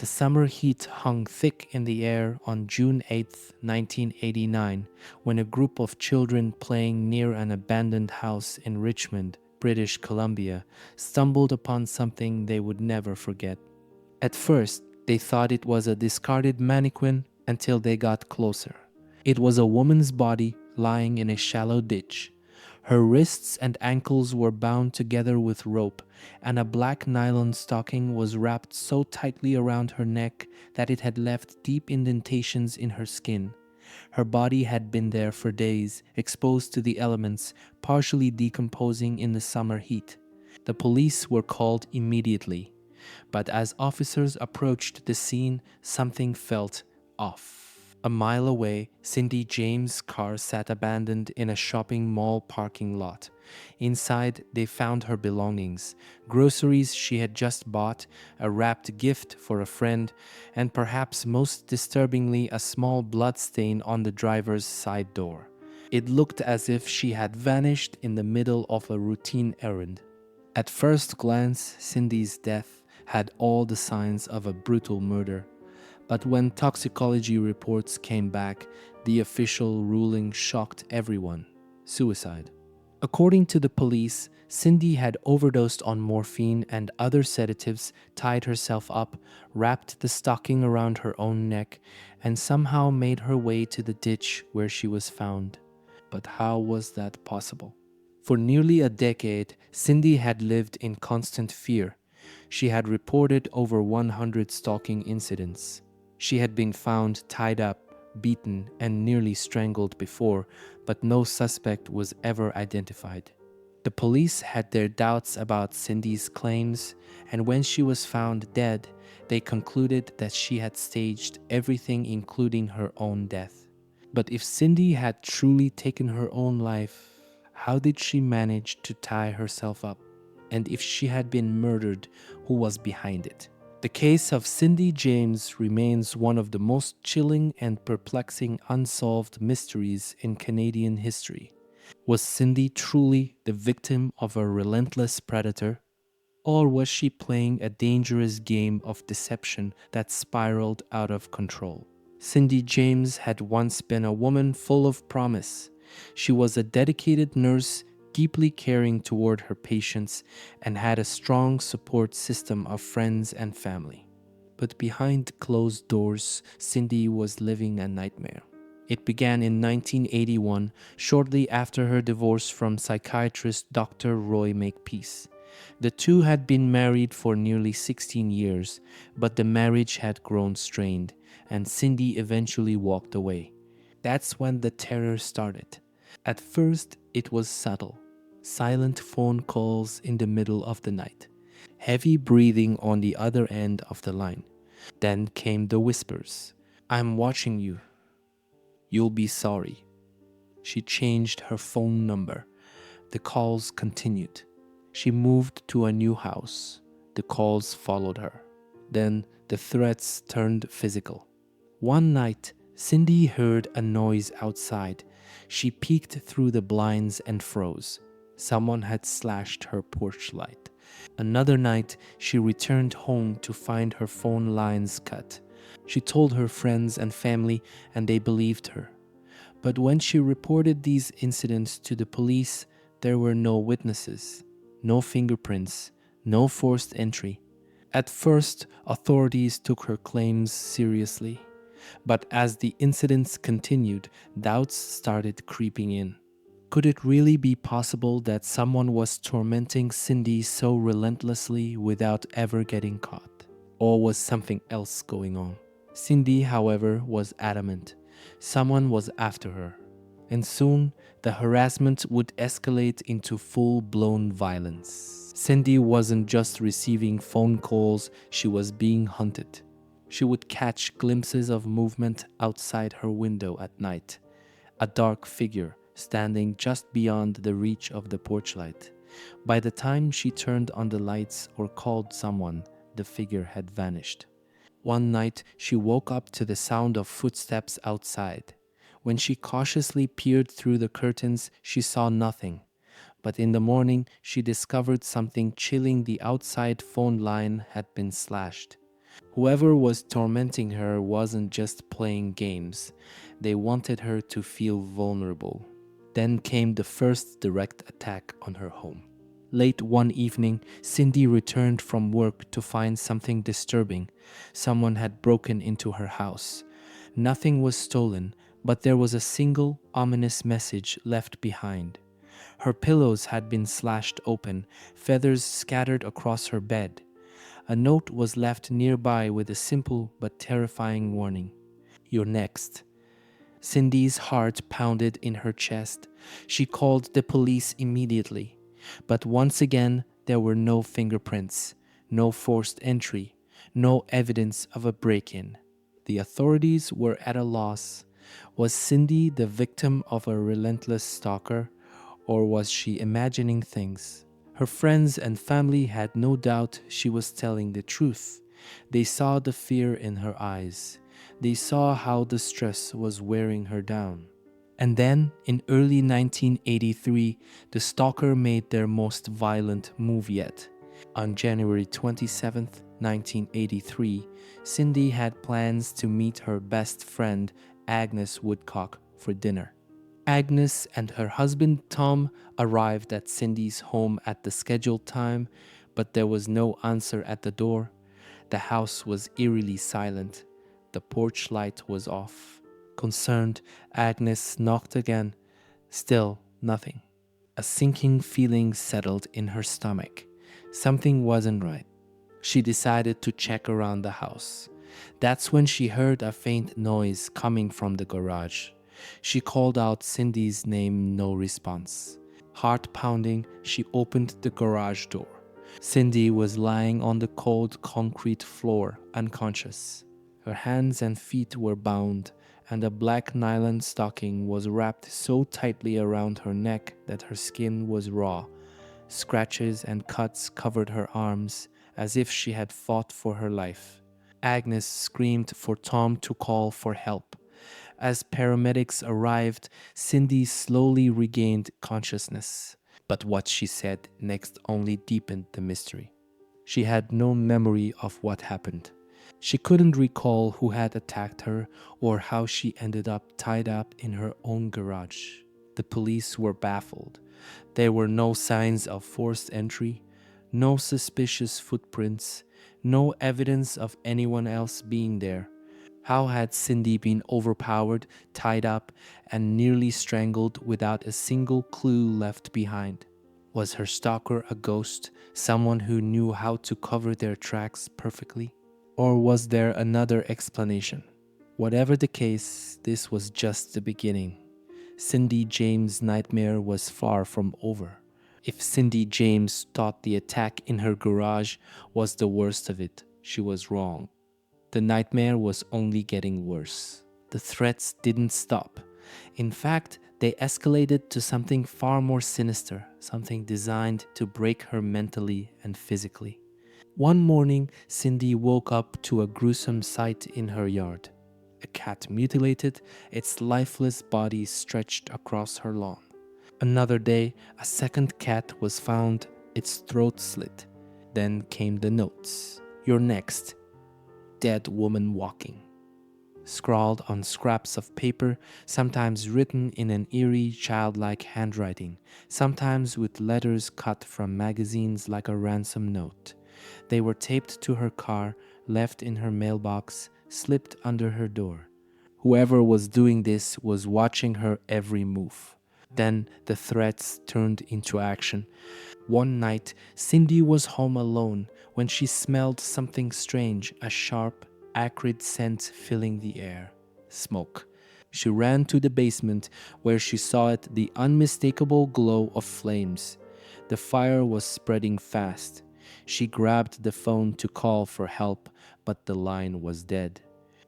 The summer heat hung thick in the air on June 8, 1989, when a group of children playing near an abandoned house in Richmond, British Columbia, stumbled upon something they would never forget. At first, they thought it was a discarded mannequin until they got closer. It was a woman's body lying in a shallow ditch. Her wrists and ankles were bound together with rope, and a black nylon stocking was wrapped so tightly around her neck that it had left deep indentations in her skin. Her body had been there for days, exposed to the elements, partially decomposing in the summer heat. The police were called immediately, but as officers approached the scene, something felt off. A mile away, Cindy James' car sat abandoned in a shopping mall parking lot. Inside, they found her belongings, groceries she had just bought, a wrapped gift for a friend, and perhaps most disturbingly, a small blood stain on the driver's side door. It looked as if she had vanished in the middle of a routine errand. At first glance, Cindy's death had all the signs of a brutal murder. But when toxicology reports came back, the official ruling shocked everyone: suicide. According to the police, Cindy had overdosed on morphine and other sedatives, tied herself up, wrapped the stocking around her own neck, and somehow made her way to the ditch where she was found. But how was that possible? For nearly a decade, Cindy had lived in constant fear. She had reported over 100 stalking incidents. She had been found tied up, beaten, and nearly strangled before, but no suspect was ever identified. The police had their doubts about Cindy's claims, and when she was found dead, they concluded that she had staged everything, including her own death. But if Cindy had truly taken her own life, how did she manage to tie herself up? And if she had been murdered, who was behind it? The case of Cindy James remains one of the most chilling and perplexing unsolved mysteries in Canadian history. Was Cindy truly the victim of a relentless predator? Or was she playing a dangerous game of deception that spiraled out of control? Cindy James had once been a woman full of promise. She was a dedicated nurse, deeply caring toward her patients, and had a strong support system of friends and family. But behind closed doors, Cindy was living a nightmare. It began in 1981, shortly after her divorce from psychiatrist Dr. Roy Makepeace. The two had been married for nearly 16 years, but the marriage had grown strained, and Cindy eventually walked away. That's when the terror started. At first, it was subtle. Silent phone calls in the middle of the night. Heavy breathing on the other end of the line. Then came the whispers. "I'm watching you. You'll be sorry." She changed her phone number. The calls continued. She moved to a new house. The calls followed her. Then the threats turned physical. One night, Cindy heard a noise outside. She peeked through the blinds and froze. Someone had slashed her porch light. Another night, she returned home to find her phone lines cut. She told her friends and family, and they believed her. But when she reported these incidents to the police, there were no witnesses, no fingerprints, no forced entry. At first, authorities took her claims seriously. But as the incidents continued, doubts started creeping in. Could it really be possible that someone was tormenting Cindy so relentlessly without ever getting caught? Or was something else going on? Cindy, however, was adamant. Someone was after her. And soon, the harassment would escalate into full-blown violence. Cindy wasn't just receiving phone calls, she was being hunted. She would catch glimpses of movement outside her window at night. A dark figure standing just beyond the reach of the porch light. By the time she turned on the lights or called someone, the figure had vanished. One night, she woke up to the sound of footsteps outside. When she cautiously peered through the curtains, she saw nothing. But in the morning, she discovered something chilling: the outside phone line had been slashed. Whoever was tormenting her wasn't just playing games, they wanted her to feel vulnerable. Then came the first direct attack on her home. Late one evening, Cindy returned from work to find something disturbing. Someone had broken into her house. Nothing was stolen, but there was a single ominous message left behind. Her pillows had been slashed open, feathers scattered across her bed. A note was left nearby with a simple but terrifying warning. You're next. Cindy's heart pounded in her chest. She called the police immediately. But once again, there were no fingerprints, no forced entry, no evidence of a break in. The authorities were at a loss. Was Cindy the victim of a relentless stalker, or was she imagining things? Her friends and family had no doubt she was telling the truth. They saw the fear in her eyes. They saw how the stress was wearing her down. And then, in early 1983, the stalker made their most violent move yet. On January 27th, 1983, Cindy had plans to meet her best friend, Agnes Woodcock, for dinner. Agnes and her husband Tom arrived at Cindy's home at the scheduled time, but there was no answer at the door. The house was eerily silent. The porch light was off. Concerned, Agnes knocked again. Still nothing. A sinking feeling settled in her stomach. Something wasn't right. She decided to check around the house. That's when she heard a faint noise coming from the garage. She called out Cindy's name, no response. Heart pounding, she opened the garage door. Cindy was lying on the cold concrete floor, unconscious. Her hands and feet were bound, and a black nylon stocking was wrapped so tightly around her neck that her skin was raw. Scratches and cuts covered her arms, as if she had fought for her life. Agnes screamed for Tom to call for help. As paramedics arrived, Cindy slowly regained consciousness. But what she said next only deepened the mystery. She had no memory of what happened. She couldn't recall who had attacked her or how she ended up tied up in her own garage. The police were baffled. There were no signs of forced entry, no suspicious footprints, no evidence of anyone else being there. How had Cindy been overpowered, tied up, and nearly strangled without a single clue left behind? Was her stalker a ghost, someone who knew how to cover their tracks perfectly? Or was there another explanation? Whatever the case, this was just the beginning. Cindy James' nightmare was far from over. If Cindy James thought the attack in her garage was the worst of it, she was wrong. The nightmare was only getting worse. The threats didn't stop. In fact, they escalated to something far more sinister, something designed to break her mentally and physically. One morning, Cindy woke up to a gruesome sight in her yard. A cat mutilated, its lifeless body stretched across her lawn. Another day, a second cat was found, its throat slit. Then came the notes. You're next. Dead woman walking. Scrawled on scraps of paper, sometimes written in an eerie, childlike handwriting, sometimes with letters cut from magazines like a ransom note. They were taped to her car, left in her mailbox, slipped under her door. Whoever was doing this was watching her every move. Then the threats turned into action. One night, Cindy was home alone when she smelled something strange, a sharp, acrid scent filling the air. Smoke. She ran to the basement where she saw it the unmistakable glow of flames. The fire was spreading fast. She grabbed the phone to call for help, but the line was dead.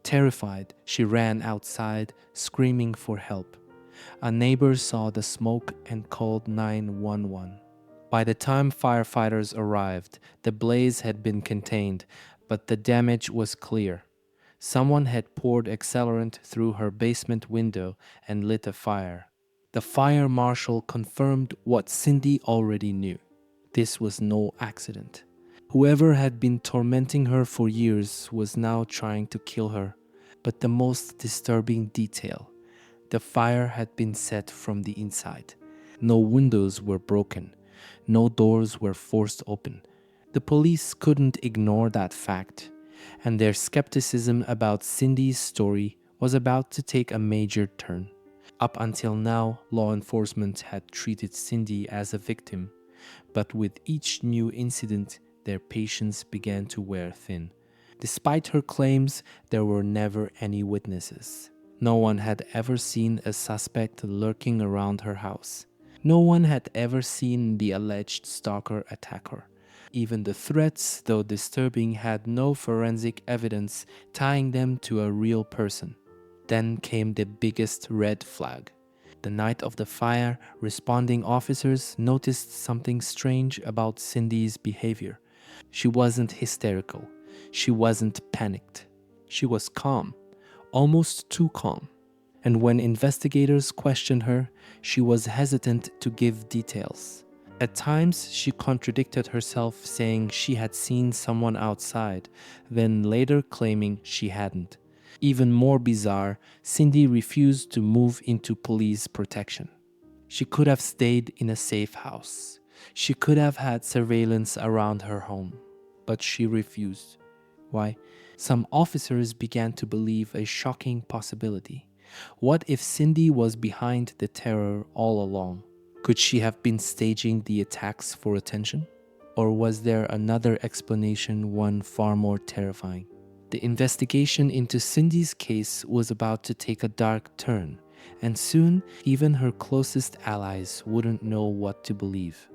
Terrified, she ran outside, screaming for help. A neighbor saw the smoke and called 911. By the time firefighters arrived, the blaze had been contained, but the damage was clear. Someone had poured accelerant through her basement window and lit a fire. The fire marshal confirmed what Cindy already knew. This was no accident. Whoever had been tormenting her for years was now trying to kill her. But the most disturbing detail: the fire had been set from the inside. No windows were broken. No doors were forced open. The police couldn't ignore that fact, and their skepticism about Cindy's story was about to take a major turn. Up until now, law enforcement had treated Cindy as a victim, but with each new incident, their patience began to wear thin. Despite her claims, there were never any witnesses. No one had ever seen a suspect lurking around her house. No one had ever seen the alleged stalker attack her. Even the threats, though disturbing, had no forensic evidence tying them to a real person. Then came the biggest red flag. The night of the fire, responding officers noticed something strange about Cindy's behavior. She wasn't hysterical. She wasn't panicked. She was calm, almost too calm. And when investigators questioned her, she was hesitant to give details. At times, she contradicted herself, saying she had seen someone outside, then later claiming she hadn't. Even more bizarre, Cindy refused to move into police protection. She could have stayed in a safe house. She could have had surveillance around her home. But she refused. Why? Some officers began to believe a shocking possibility. What if Cindy was behind the terror all along? Could she have been staging the attacks for attention? Or was there another explanation, one far more terrifying? The investigation into Cindy's case was about to take a dark turn, and soon even her closest allies wouldn't know what to believe.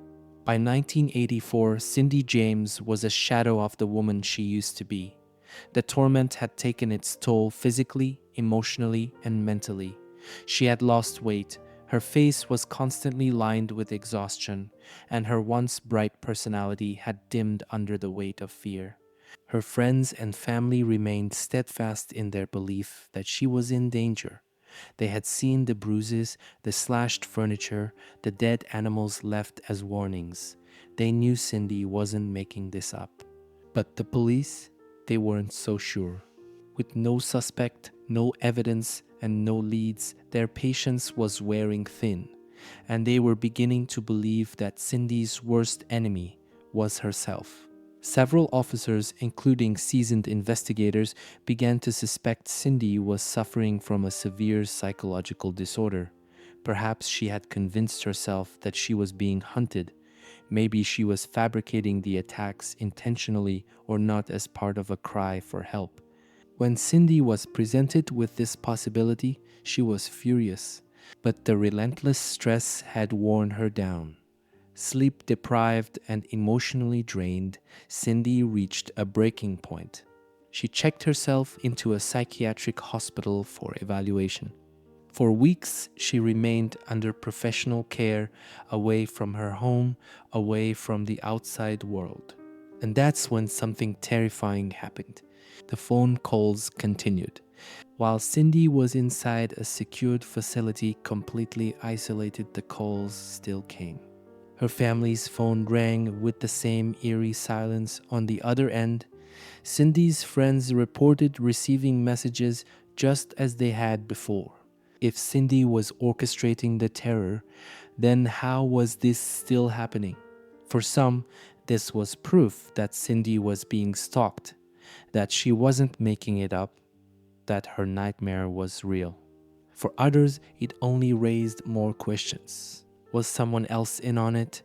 By 1984, Cindy James was a shadow of the woman she used to be. The torment had taken its toll physically, emotionally, and mentally. She had lost weight, her face was constantly lined with exhaustion, and her once bright personality had dimmed under the weight of fear. Her friends and family remained steadfast in their belief that she was in danger. They had seen the bruises, the slashed furniture, the dead animals left as warnings. They knew Cindy wasn't making this up. But the police, they weren't so sure. With no suspect, no evidence, and no leads, their patience was wearing thin, and they were beginning to believe that Cindy's worst enemy was herself. Several officers, including seasoned investigators, began to suspect Cindy was suffering from a severe psychological disorder. Perhaps she had convinced herself that she was being hunted. Maybe she was fabricating the attacks intentionally or not as part of a cry for help. When Cindy was presented with this possibility, she was furious, but the relentless stress had worn her down. Sleep deprived and emotionally drained, Cindy reached a breaking point. She checked herself into a psychiatric hospital for evaluation. For weeks, she remained under professional care, away from her home, away from the outside world. And that's when something terrifying happened. The phone calls continued. While Cindy was inside a secured facility completely isolated, the calls still came. Her family's phone rang with the same eerie silence on the other end. Cindy's friends reported receiving messages just as they had before. If Cindy was orchestrating the terror, then how was this still happening? For some, this was proof that Cindy was being stalked, that she wasn't making it up, that her nightmare was real. For others, it only raised more questions. Was someone else in on it?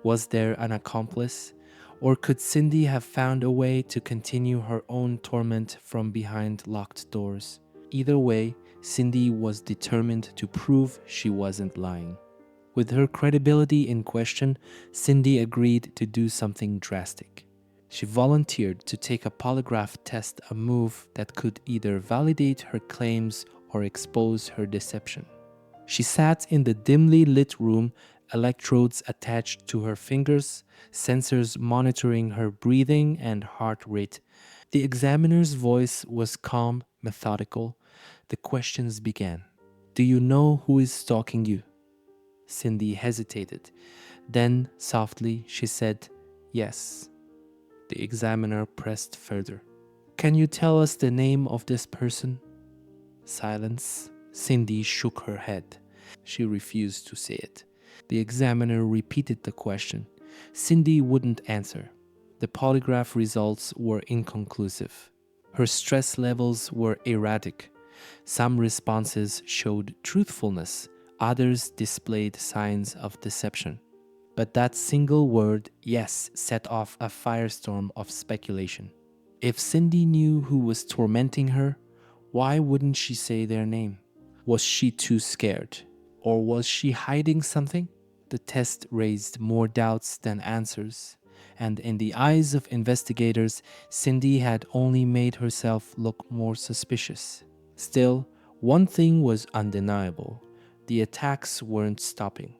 Was there an accomplice? Or could Cindy have found a way to continue her own torment from behind locked doors? Either way, Cindy was determined to prove she wasn't lying. With her credibility in question, Cindy agreed to do something drastic. She volunteered to take a polygraph test, a move that could either validate her claims or expose her deception. She sat in the dimly lit room, electrodes attached to her fingers, sensors monitoring her breathing and heart rate. The examiner's voice was calm, methodical. The questions began. Do you know who is stalking you? Cindy hesitated. Then, softly, she said, yes. The examiner pressed further. Can you tell us the name of this person? Silence. Cindy shook her head. She refused to say it. The examiner repeated the question. Cindy wouldn't answer. The polygraph results were inconclusive. Her stress levels were erratic. Some responses showed truthfulness, others displayed signs of deception. But that single word, yes, set off a firestorm of speculation. If Cindy knew who was tormenting her, why wouldn't she say their name? Was she too scared? Or was she hiding something? The test raised more doubts than answers, and in the eyes of investigators, Cindy had only made herself look more suspicious. Still, one thing was undeniable. The attacks weren't stopping.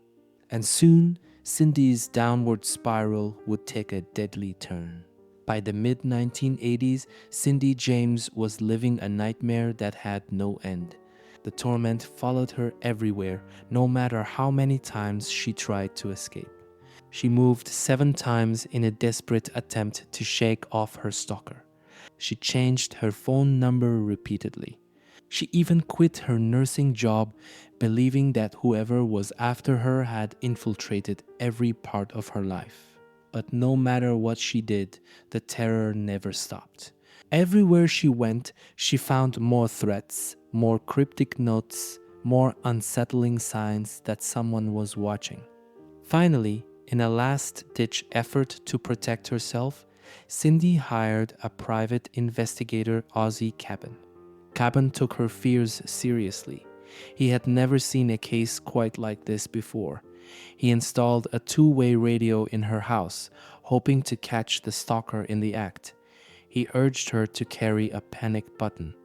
And soon, Cindy's downward spiral would take a deadly turn. By the mid-1980s, Cindy James was living a nightmare that had no end. The torment followed her everywhere, no matter how many times she tried to escape. She moved 7 times in a desperate attempt to shake off her stalker. She changed her phone number repeatedly. She even quit her nursing job, believing that whoever was after her had infiltrated every part of her life. But no matter what she did, the terror never stopped. Everywhere she went, she found more threats, more cryptic notes, more unsettling signs that someone was watching. Finally, in a last-ditch effort to protect herself, Cindy hired a private investigator, Ozzy Cabin. Cabin took her fears seriously. He had never seen a case quite like this before. He installed a two-way radio in her house, hoping to catch the stalker in the act. He urged her to carry a panic button.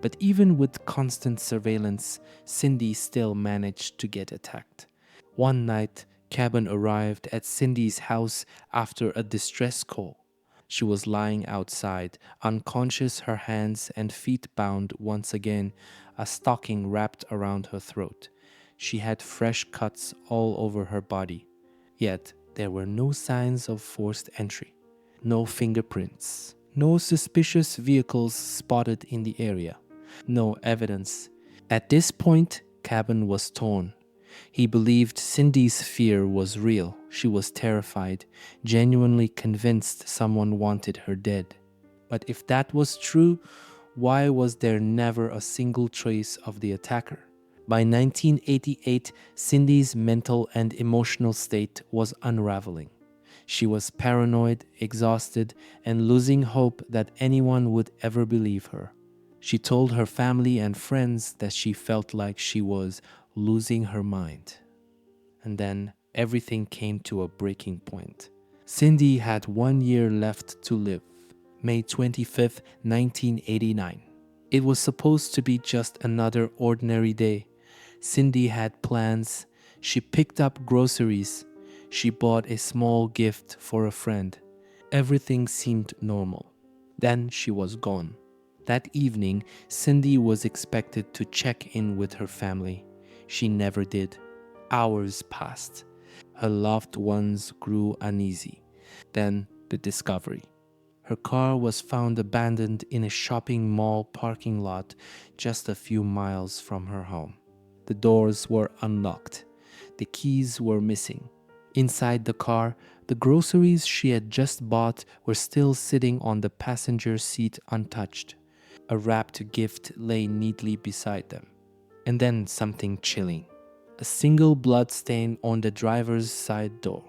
But even with constant surveillance, Cindy still managed to get attacked. One night, Cabin arrived at Cindy's house after a distress call. She was lying outside, unconscious, her hands and feet bound once again, a stocking wrapped around her throat. She had fresh cuts all over her body. Yet there were no signs of forced entry. No fingerprints. No suspicious vehicles spotted in the area. No evidence. At this point, Cabin was torn. He believed Cindy's fear was real. She was terrified, genuinely convinced someone wanted her dead. But if that was true, why was there never a single trace of the attacker? By 1988, Cindy's mental and emotional state was unraveling. She was paranoid, exhausted, and losing hope that anyone would ever believe her. She told her family and friends that she felt like she was losing her mind. And then everything came to a breaking point. Cindy had 1 year left to live. May 25th, 1989. It was supposed to be just another ordinary day. Cindy had plans. She picked up groceries. She bought a small gift for a friend. Everything seemed normal. Then she was gone. That evening, Cindy was expected to check in with her family. She never did. Hours passed. Her loved ones grew uneasy. Then the discovery. Her car was found abandoned in a shopping mall parking lot just a few miles from her home. The doors were unlocked. The keys were missing. Inside the car, the groceries she had just bought were still sitting on the passenger seat untouched. A wrapped gift lay neatly beside them. And then something chilling. A single blood stain on the driver's side door.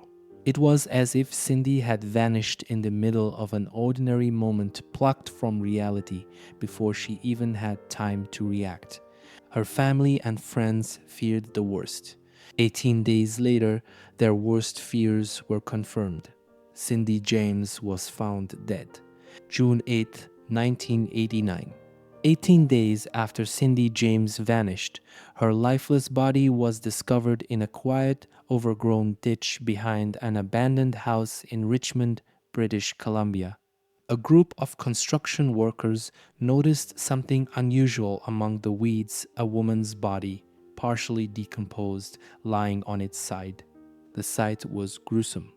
It was as if Cindy had vanished in the middle of an ordinary moment, plucked from reality before she even had time to react. Her family and friends feared the worst. 18 days later, their worst fears were confirmed. Cindy James was found dead. June 8, 1989. 18 days after Cindy James vanished, her lifeless body was discovered in a quiet, overgrown ditch behind an abandoned house in Richmond, British Columbia. A group of construction workers noticed something unusual among the weeds: a woman's body, partially decomposed, lying on its side. The sight was gruesome.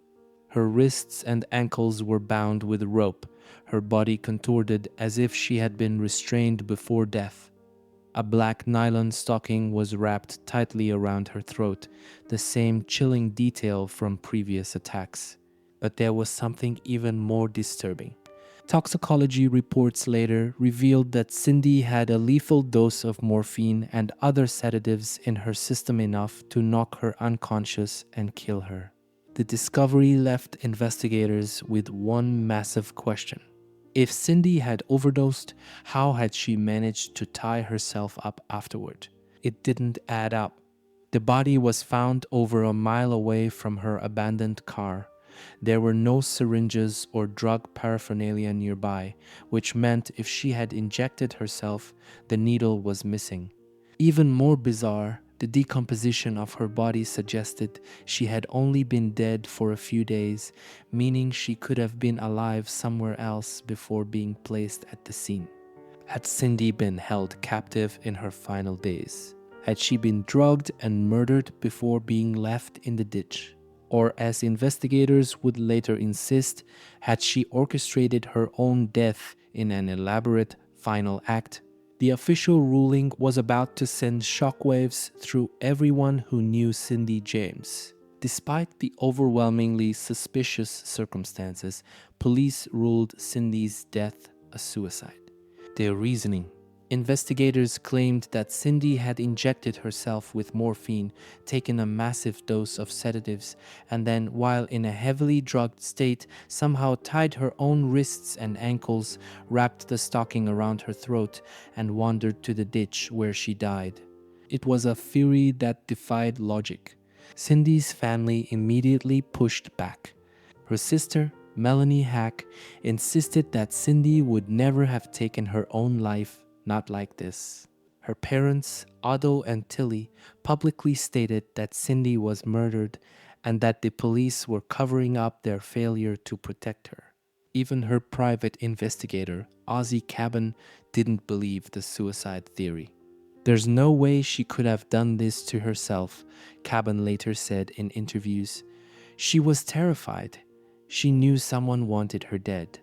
Her wrists and ankles were bound with rope, her body contorted as if she had been restrained before death. A black nylon stocking was wrapped tightly around her throat, the same chilling detail from previous attacks. But there was something even more disturbing. Toxicology reports later revealed that Cindy had a lethal dose of morphine and other sedatives in her system, enough to knock her unconscious and kill her. The discovery left investigators with one massive question. If Cindy had overdosed, how had she managed to tie herself up afterward? It didn't add up. The body was found over a mile away from her abandoned car. There were no syringes or drug paraphernalia nearby, which meant if she had injected herself, the needle was missing. Even more bizarre, the decomposition of her body suggested she had only been dead for a few days, meaning she could have been alive somewhere else before being placed at the scene. Had Cindy been held captive in her final days? Had she been drugged and murdered before being left in the ditch? Or, as investigators would later insist, had she orchestrated her own death in an elaborate final act? The official ruling was about to send shockwaves through everyone who knew Cindy James. Despite the overwhelmingly suspicious circumstances, police ruled Cindy's death a suicide. Their reasoning: investigators claimed that Cindy had injected herself with morphine, taken a massive dose of sedatives, and then, while in a heavily drugged state, somehow tied her own wrists and ankles, wrapped the stocking around her throat, and wandered to the ditch where she died. It was a theory that defied logic. Cindy's family immediately pushed back. Her sister, Melanie Hack, insisted that Cindy would never have taken her own life, not like this. Her parents, Otto and Tilly, publicly stated that Cindy was murdered and that the police were covering up their failure to protect her. Even her private investigator, Ozzie Cabin, didn't believe the suicide theory. There's no way she could have done this to herself, Cabin later said in interviews. She was terrified. She knew someone wanted her dead.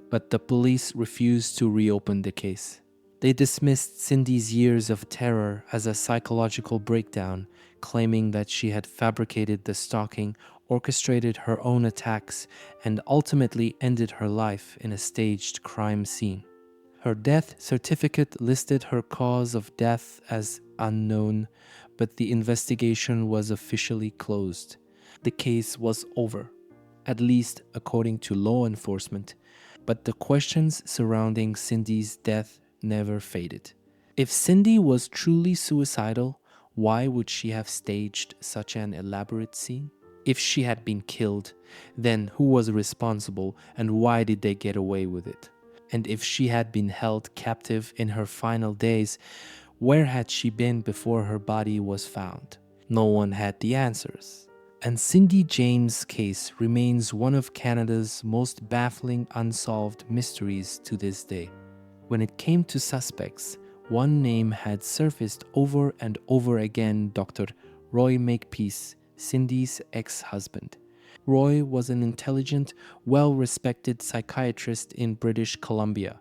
But the police refused to reopen the case. They dismissed Cindy's years of terror as a psychological breakdown, claiming that she had fabricated the stalking, orchestrated her own attacks, and ultimately ended her life in a staged crime scene. Her death certificate listed her cause of death as unknown, but the investigation was officially closed. The case was over, at least according to law enforcement, but the questions surrounding Cindy's death never faded. If Cindy was truly suicidal, why would she have staged such an elaborate scene? If she had been killed, then who was responsible and why did they get away with it? And if she had been held captive in her final days, where had she been before her body was found? No one had the answers. And Cindy James' case remains one of Canada's most baffling unsolved mysteries to this day. When it came to suspects, one name had surfaced over and over again: Dr. Roy Makepeace, Cindy's ex-husband. Roy was an intelligent, well-respected psychiatrist in British Columbia.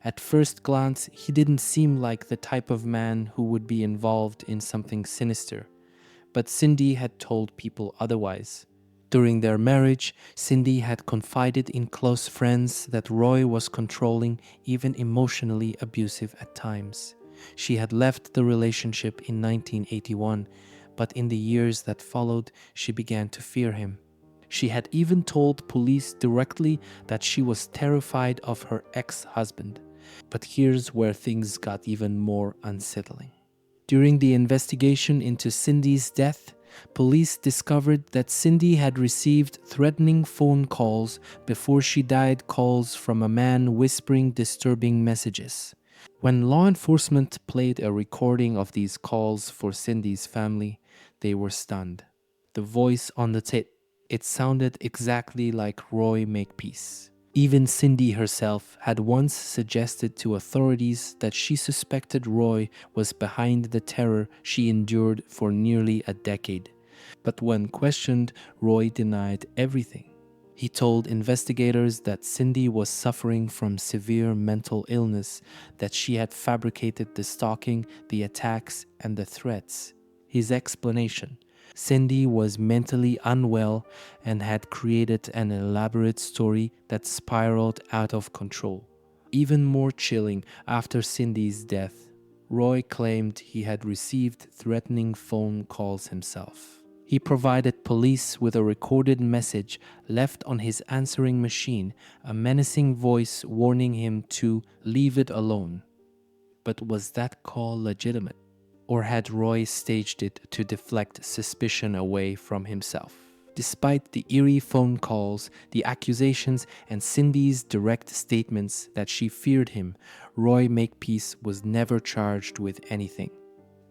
At first glance, he didn't seem like the type of man who would be involved in something sinister. But Cindy had told people otherwise. During their marriage, Cindy had confided in close friends that Roy was controlling, even emotionally abusive at times. She had left the relationship in 1981, but in the years that followed, she began to fear him. She had even told police directly that she was terrified of her ex-husband. But here's where things got even more unsettling. During the investigation into Cindy's death, police discovered that Cindy had received threatening phone calls before she died, calls from a man whispering disturbing messages. When law enforcement played a recording of these calls for Cindy's family, they were stunned. The voice on the tape, it sounded exactly like Roy Makepeace. Even Cindy herself had once suggested to authorities that she suspected Roy was behind the terror she endured for nearly a decade. But when questioned, Roy denied everything. He told investigators that Cindy was suffering from severe mental illness, that she had fabricated the stalking, the attacks, and the threats. His explanation: Cindy was mentally unwell and had created an elaborate story that spiraled out of control. Even more chilling, after Cindy's death, Roy claimed he had received threatening phone calls himself. He provided police with a recorded message left on his answering machine, a menacing voice warning him to leave it alone. But was that call legitimate? Or had Roy staged it to deflect suspicion away from himself? Despite the eerie phone calls, the accusations, and Cindy's direct statements that she feared him, Roy Makepeace was never charged with anything.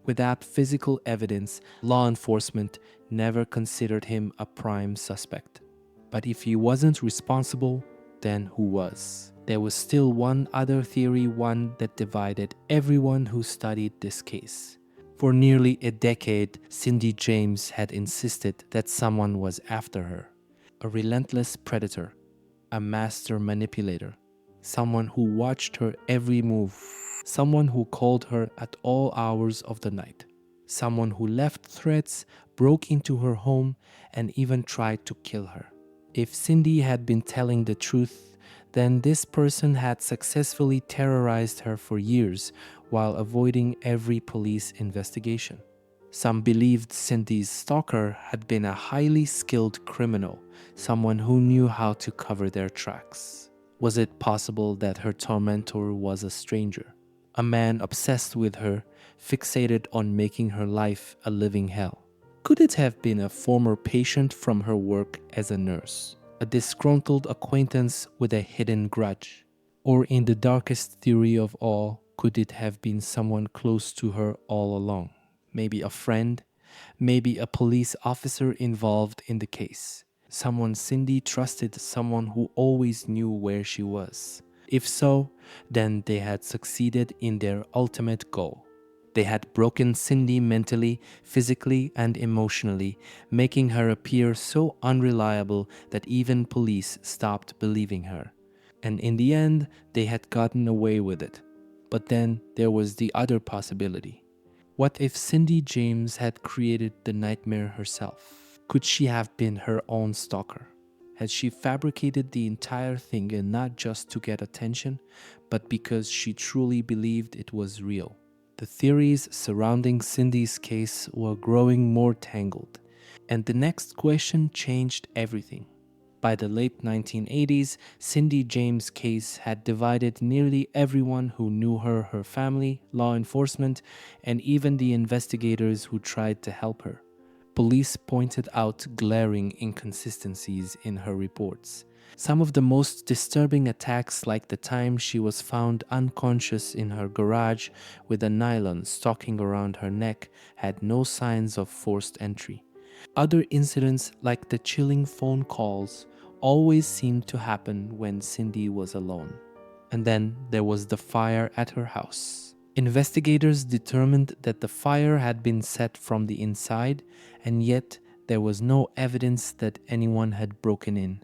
Without physical evidence, law enforcement never considered him a prime suspect. But if he wasn't responsible, then who was? There was still one other theory, one that divided everyone who studied this case. For nearly a decade, Cindy James had insisted that someone was after her. A relentless predator, a master manipulator, someone who watched her every move, someone who called her at all hours of the night, someone who left threats, broke into her home, and even tried to kill her. If Cindy had been telling the truth, then this person had successfully terrorized her for years while avoiding every police investigation. Some believed Cindy's stalker had been a highly skilled criminal, someone who knew how to cover their tracks. Was it possible that her tormentor was a stranger, a man obsessed with her, fixated on making her life a living hell? Could it have been a former patient from her work as a nurse, a disgruntled acquaintance with a hidden grudge? Or in the darkest theory of all, could it have been someone close to her all along? Maybe a friend, maybe a police officer involved in the case. Someone Cindy trusted, someone who always knew where she was. If so, then they had succeeded in their ultimate goal. They had broken Cindy mentally, physically, and emotionally, making her appear so unreliable that even police stopped believing her. And in the end, they had gotten away with it. But then there was the other possibility. What if Cindy James had created the nightmare herself? Could she have been her own stalker? Had she fabricated the entire thing, and not just to get attention, but because she truly believed it was real? The theories surrounding Cindy's case were growing more tangled, and the next question changed everything. By the late 1980s, Cindy James' case had divided nearly everyone who knew her, her family, law enforcement, and even the investigators who tried to help her. Police pointed out glaring inconsistencies in her reports. Some of the most disturbing attacks, like the time she was found unconscious in her garage with a nylon stalking around her neck, had no signs of forced entry. Other incidents, like the chilling phone calls, always seemed to happen when Cindy was alone. And then there was the fire at her house. Investigators determined that the fire had been set from the inside, and yet there was no evidence that anyone had broken in.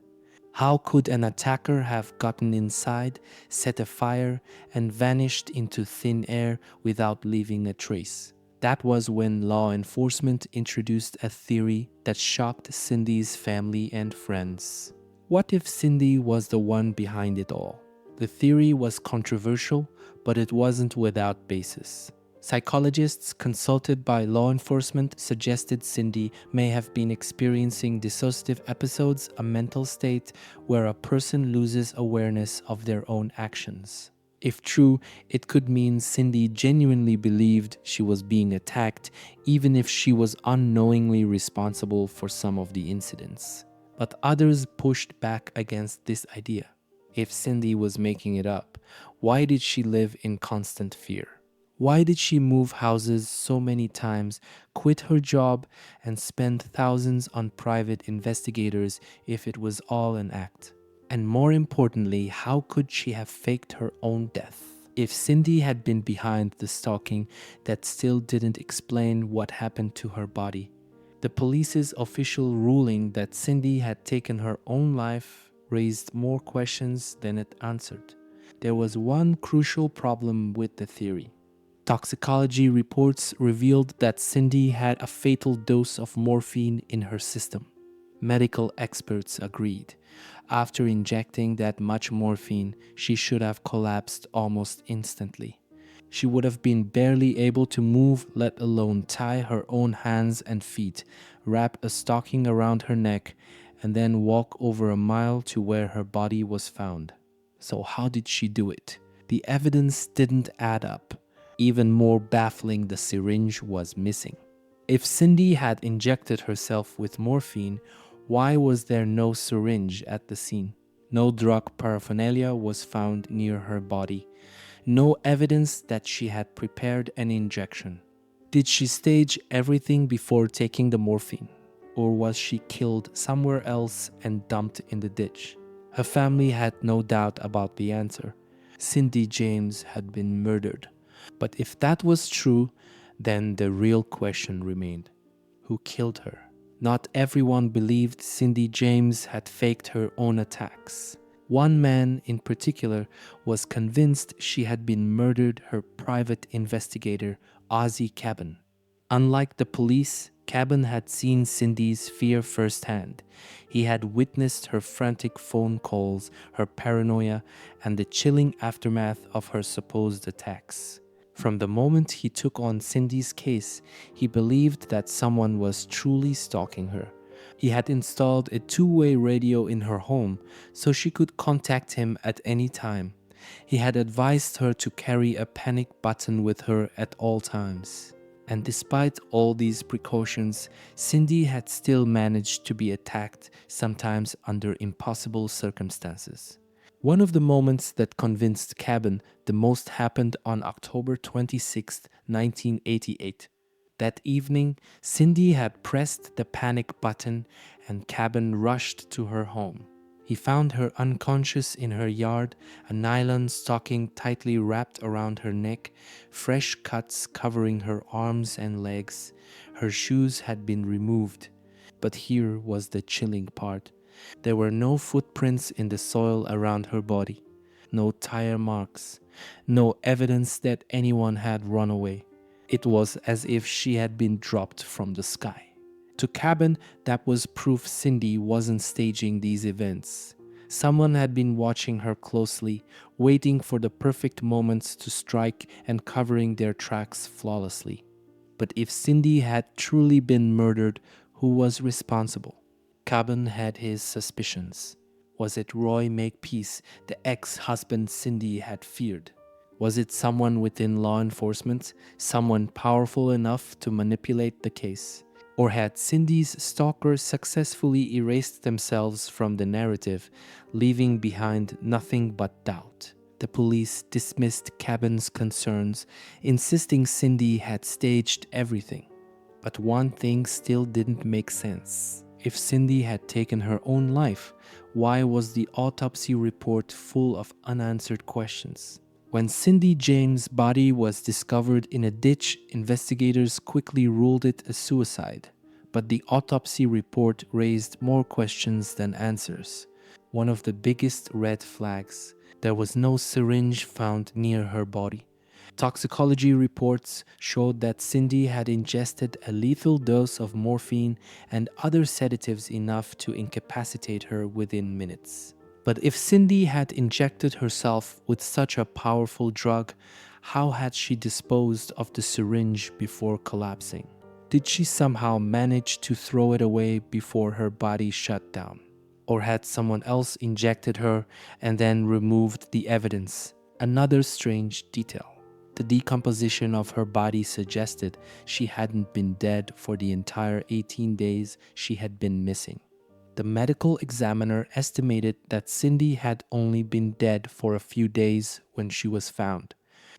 How could an attacker have gotten inside, set a fire, and vanished into thin air without leaving a trace? That was when law enforcement introduced a theory that shocked Cindy's family and friends. What if Cindy was the one behind it all? The theory was controversial, but it wasn't without basis. Psychologists consulted by law enforcement suggested Cindy may have been experiencing dissociative episodes, a mental state where a person loses awareness of their own actions. If true, it could mean Cindy genuinely believed she was being attacked, even if she was unknowingly responsible for some of the incidents. But others pushed back against this idea. If Cindy was making it up, why did she live in constant fear? Why did she move houses so many times, quit her job, and spend thousands on private investigators if it was all an act? And more importantly, how could she have faked her own death? If Cindy had been behind the stalking, that still didn't explain what happened to her body. The police's official ruling that Cindy had taken her own life raised more questions than it answered. There was one crucial problem with the theory. Toxicology reports revealed that Cindy had a fatal dose of morphine in her system. Medical experts agreed. After injecting that much morphine, she should have collapsed almost instantly. She would have been barely able to move, let alone tie her own hands and feet, wrap a stocking around her neck, and then walk over a mile to where her body was found. So, how did she do it? The evidence didn't add up. Even more baffling, the syringe was missing. If Cindy had injected herself with morphine, why was there no syringe at the scene? No drug paraphernalia was found near her body. No evidence that she had prepared an injection. Did she stage everything before taking the morphine? Or was she killed somewhere else and dumped in the ditch? Her family had no doubt about the answer. Cindy James had been murdered. But if that was true, then the real question remained. Who killed her? Not everyone believed Cindy James had faked her own attacks. One man in particular was convinced she had been murdered, her private investigator, Ozzy Cabin. Unlike the police, Cabin had seen Cindy's fear firsthand. He had witnessed her frantic phone calls, her paranoia, and the chilling aftermath of her supposed attacks. From the moment he took on Cindy's case, he believed that someone was truly stalking her. He had installed a two-way radio in her home so she could contact him at any time. He had advised her to carry a panic button with her at all times. And despite all these precautions, Cindy had still managed to be attacked, sometimes under impossible circumstances. One of the moments that convinced Cabin the most happened on October 26, 1988. That evening, Cindy had pressed the panic button and Cabin rushed to her home. He found her unconscious in her yard, a nylon stocking tightly wrapped around her neck, fresh cuts covering her arms and legs. Her shoes had been removed. But here was the chilling part. There were no footprints in the soil around her body, no tire marks, no evidence that anyone had run away. It was as if she had been dropped from the sky. To Cabin, that was proof Cindy wasn't staging these events. Someone had been watching her closely, waiting for the perfect moments to strike and covering their tracks flawlessly. But if Cindy had truly been murdered, who was responsible? Cabin had his suspicions. Was it Roy Makepeace, the ex-husband Cindy had feared? Was it someone within law enforcement, someone powerful enough to manipulate the case? Or had Cindy's stalkers successfully erased themselves from the narrative, leaving behind nothing but doubt? The police dismissed Cabin's concerns, insisting Cindy had staged everything. But one thing still didn't make sense. If Cindy had taken her own life, why was the autopsy report full of unanswered questions? When Cindy James' body was discovered in a ditch, investigators quickly ruled it a suicide. But the autopsy report raised more questions than answers. One of the biggest red flags: there was no syringe found near her body. Toxicology reports showed that Cindy had ingested a lethal dose of morphine and other sedatives enough to incapacitate her within minutes. But if Cindy had injected herself with such a powerful drug, how had she disposed of the syringe before collapsing? Did she somehow manage to throw it away before her body shut down? Or had someone else injected her and then removed the evidence? Another strange detail. The decomposition of her body suggested she hadn't been dead for the entire 18 days she had been missing. The medical examiner estimated that Cindy had only been dead for a few days when she was found,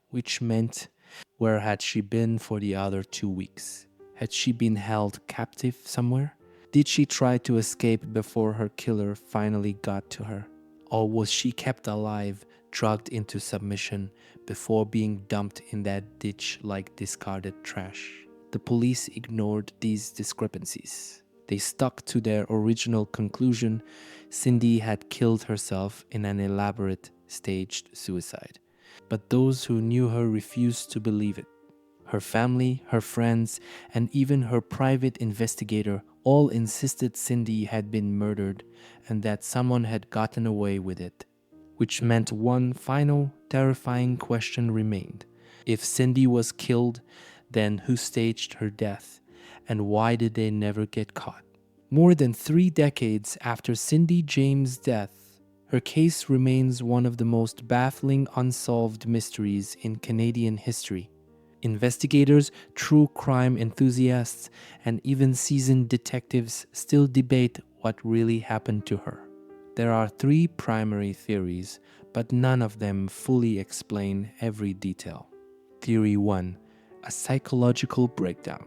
which meant, where had she been for the other 2 weeks? Had she been held captive somewhere? Did she try to escape before her killer finally got to her? Or was she kept alive, drugged into submission before being dumped in that ditch like discarded trash? The police ignored these discrepancies. They stuck to their original conclusion: Cindy had killed herself in an elaborate, staged suicide. But those who knew her refused to believe it. Her family, her friends, and even her private investigator all insisted Cindy had been murdered and that someone had gotten away with it, which meant one final, terrifying question remained. If Cindy was killed, then who staged her death, and why did they never get caught? More than 3 decades after Cindy James' death, her case remains one of the most baffling unsolved mysteries in Canadian history. Investigators, true crime enthusiasts, and even seasoned detectives still debate what really happened to her. There are 3 primary theories, but none of them fully explain every detail. Theory 1: a psychological breakdown.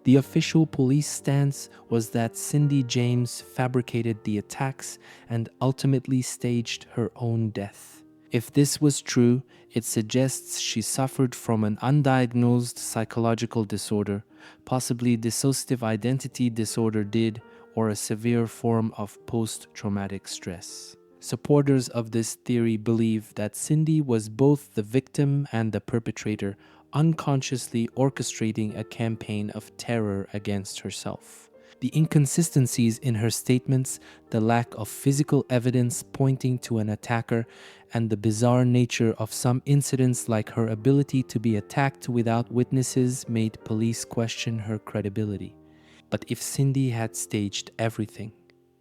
The official police stance was that Cindy James fabricated the attacks and ultimately staged her own death. If this was true, it suggests she suffered from an undiagnosed psychological disorder, possibly dissociative identity disorder did, or a severe form of post-traumatic stress. Supporters of this theory believe that Cindy was both the victim and the perpetrator, unconsciously orchestrating a campaign of terror against herself. The inconsistencies in her statements, the lack of physical evidence pointing to an attacker, and the bizarre nature of some incidents like her ability to be attacked without witnesses made police question her credibility. But if Cindy had staged everything,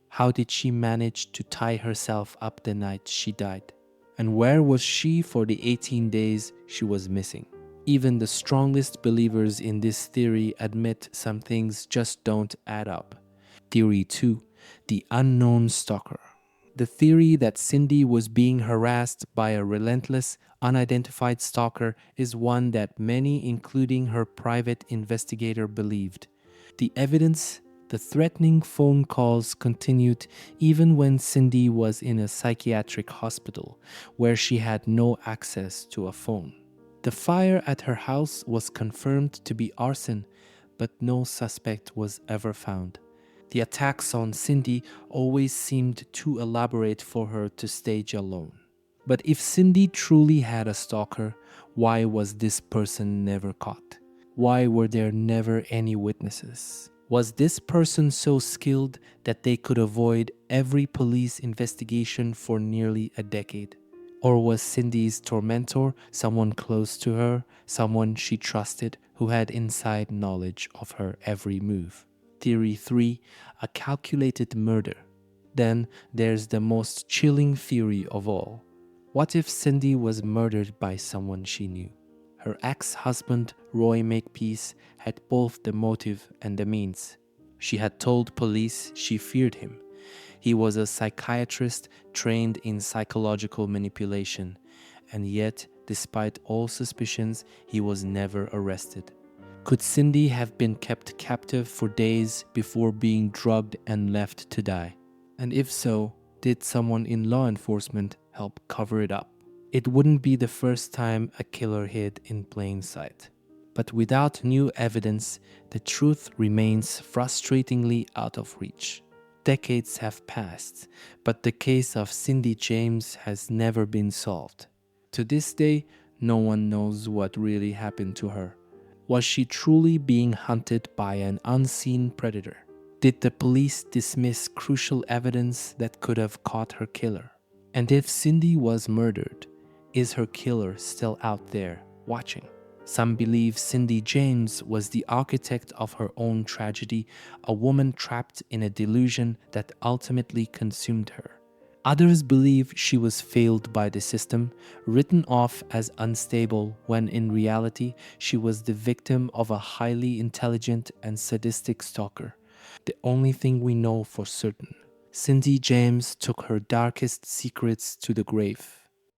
how did she manage to tie herself up the night she died? And where was she for the 18 days she was missing? Even the strongest believers in this theory admit some things just don't add up. Theory 2: the unknown stalker. The theory that Cindy was being harassed by a relentless, unidentified stalker is one that many, including her private investigator, believed. The evidence, the threatening phone calls continued even when Cindy was in a psychiatric hospital where she had no access to a phone. The fire at her house was confirmed to be arson, but no suspect was ever found. The attacks on Cindy always seemed too elaborate for her to stage alone. But if Cindy truly had a stalker, why was this person never caught? Why were there never any witnesses? Was this person so skilled that they could avoid every police investigation for nearly a decade? Or was Cindy's tormentor someone close to her, someone she trusted who had inside knowledge of her every move? Theory 3: a calculated murder. Then there's the most chilling theory of all. What if Cindy was murdered by someone she knew? Her ex-husband, Roy Makepeace, had both the motive and the means. She had told police she feared him. He was a psychiatrist trained in psychological manipulation, and yet, despite all suspicions, he was never arrested. Could Cindy have been kept captive for days before being drugged and left to die? And if so, did someone in law enforcement help cover it up? It wouldn't be the first time a killer hid in plain sight. But without new evidence, the truth remains frustratingly out of reach. Decades have passed, but the case of Cindy James has never been solved. To this day, no one knows what really happened to her. Was she truly being hunted by an unseen predator? Did the police dismiss crucial evidence that could have caught her killer? And if Cindy was murdered, is her killer still out there watching? Some believe Cindy James was the architect of her own tragedy, a woman trapped in a delusion that ultimately consumed her. Others believe she was failed by the system, written off as unstable when in reality she was the victim of a highly intelligent and sadistic stalker. The only thing we know for certain: Cindy James took her darkest secrets to the grave.